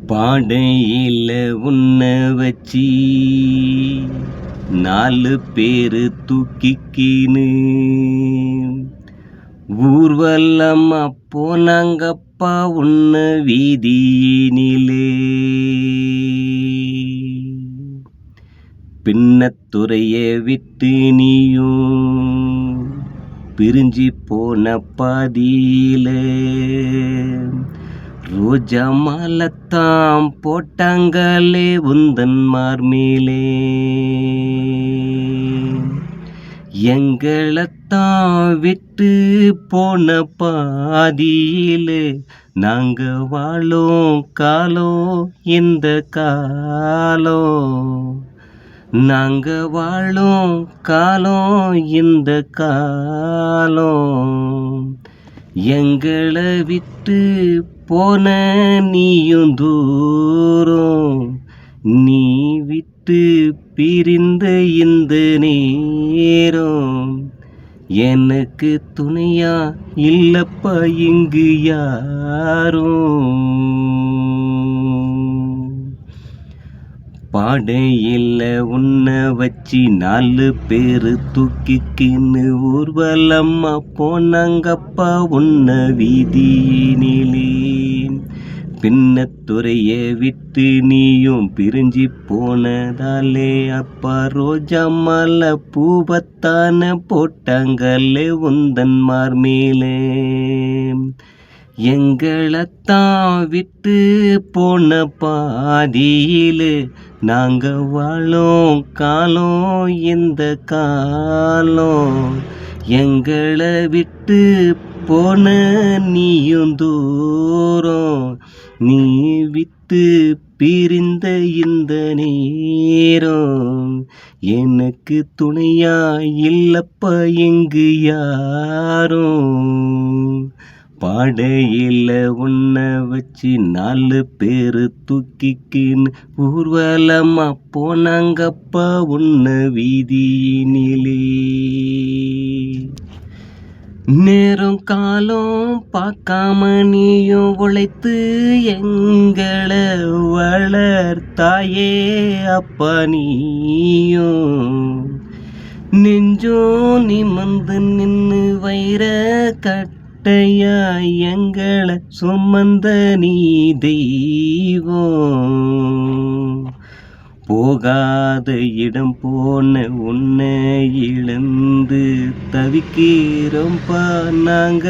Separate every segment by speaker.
Speaker 1: பாடையில உன்ன வச்சி 4 பேரு தூக்கிக்கின்னு ஊர்வலமா போனாங்கப்பா உன்ன வீதியினிலே. பின்னத்துறைய விட்டு நீயும் பிரிஞ்சு போன பாதியில ரோஜா மாலத்தான் போட்டாங்களே உந்தன் மார்மேலே. எங்களைத்தான் விட்டு போன பாதியில நாங்க வாழும் காலம் இந்த காலம். நாங்க வாழும் காலம் இந்த காலம். எங்களை விட்டு போன நீயும் தூரம். நீ விட்டு பிரிந்த இந்த நேரம் எனக்கு துணையா இல்லப்பா இங்கு யாரும். பாடையில உன்ன வச்சி 4 பேரு தூக்கிக்கின்னு ஊர்வலமா போனாங்கப்பா உன்ன வீதியினிலே. பின்னத்துறைய விட்டு நீயும் பிரிஞ்சு போனதாலே அப்பா ரோஜா மாலை பூவத்தான போட்டாங்களே உந்தன் மார்மேலே. எங்களைத்தான் விட்டு போன பாதியில நாங்க வாழும் காலம் இந்த காலம். எங்களை விட்டு போன நீயும் தூரம். நீ விட்டு பிரிந்த இந்த நேரம் எனக்கு துணையா இல்லப்பா இங்கு யாரும். பாடையில உன்ன வச்சு 4 பேரு தூக்கிக்கின்னு ஊர்வலமா போனாங்கப்பா உன்ன வீதியினிலே. நேரம் காலம் பார்க்காம நீயும் உழைத்து எங்களை வளர்த்தாயே அப்பா நீயும். நெஞ்சோம் நிமிர்ந்து நின்னு வைர கட்டையா எங்களை சுமந்த நீ தெய்வம். போகாத இடம் போன உன்னை இழந்து தவிக்கிறோம்பா நாங்க.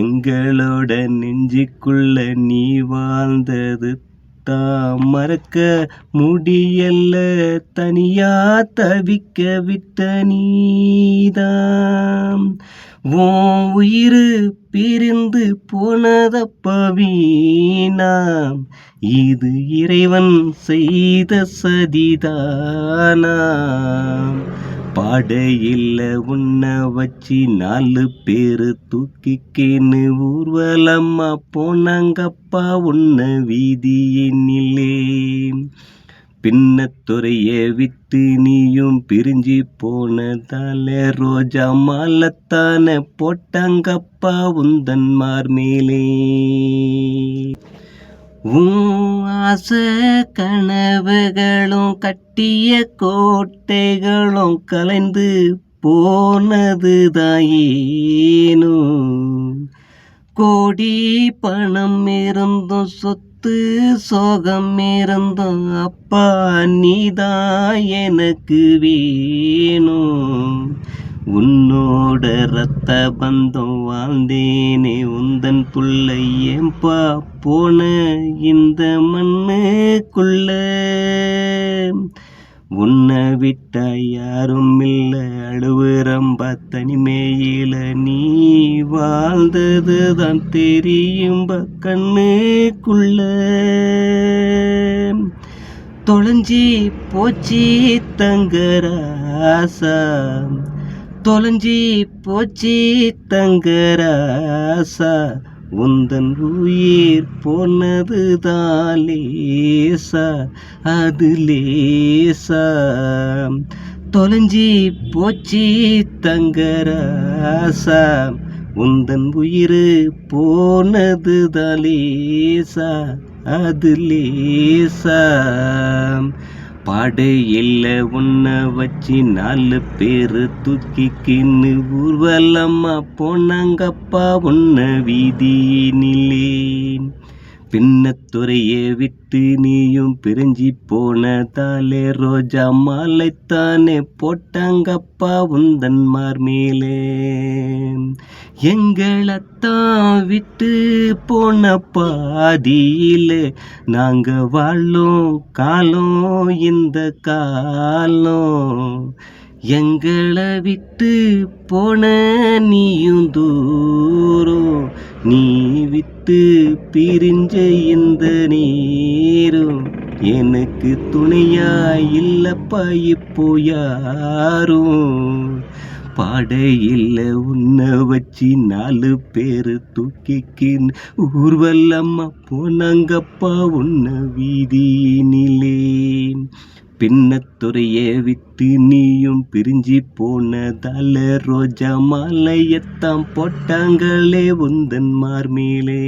Speaker 1: எங்களோட நெஞ்சுக்குள்ள நீ வாழ்ந்தது தான் மறக்க முடியல. தனியா தவிக்க விட்ட நீதான். உன் உயிர் பிரிந்து போனதப்பா வீணா. இது இறைவன் செய்த சதிதானா. பாடையில உன்ன வச்சு 4 பேரு தூக்கிக்கின்னு ஊர்வலமா போனாங்கப்பா உன்ன வீதியினிலே. பின்னத்துறைய விட்டு நீயும் பிரிஞ்சு போனதால ரோஜா மாலத்தான போட்டாங்கப்பா உந்தன் மார்மேலே. ஆசை கனவுகளும் கட்டிய கோட்டைகளும் கலைந்து போனது தாயேனோ. கோடி பணம் இருந்தும் சொத்து சோகம் இருந்தும் அப்பா நீதான் எனக்கு வேணும். உன்னோட ரத்த பந்தம் வாழ்ந்தேனே உந்தன் புள்ள ஏம்பா போன இந்த மண்ணுக்குள்ள. உன்னை விட்டா யாரும் இல்ல அழுவுறம்பா தனிமையில. நீ வாழ்ந்தது தான் தெரியும்பா கண்ணுக்குள்ள. தொலைஞ்சி போச்சு தங்கராசா. தொலைஞ்சி போச்சு தங்கராசா. உந்தன் உயிர் போனது தான் லேசா. அது லேசா. தொலைஞ்சி போச்சு தங்கராசா. உந்தன் உயிர் போனது லேசா அது லேசா பாடையில் உன்னை வச்சு 4 பேரு தூக்கிக்கின்னு ஊர்வலமா போனாங்கப்பா உன்னை வீதியினிலே. பின்னத்துறைய விட்டு நீயும் பிரிஞ்சு போனதாலே ரோஜா மாலைத்தானே போட்டாங்கப்பா உந்தன் மார்மேலே. எங்களைத்தான் விட்டு போன பாதியில நாங்க வாழும் காலம் இந்த காலம். எங்களை விட்டு போன நீயும் தூரம், நீ விட்டு பிரிஞ்ச இந்த நேரம் எனக்கு துணையா இல்லப்பா இப்போ யாரும். பாடையில் உன்னை வச்சு 4 பேரு தூக்கிக்கின்னு ஊர்வலமா போனாங்கப்பா உன்னை வீதியினிலே. பின்னத்துறைய விட்டு நீயும் பிரிஞ்சு போனதால ரோஜா மாலையத்தான் போட்டாங்களே உந்தன் மார்மேலே.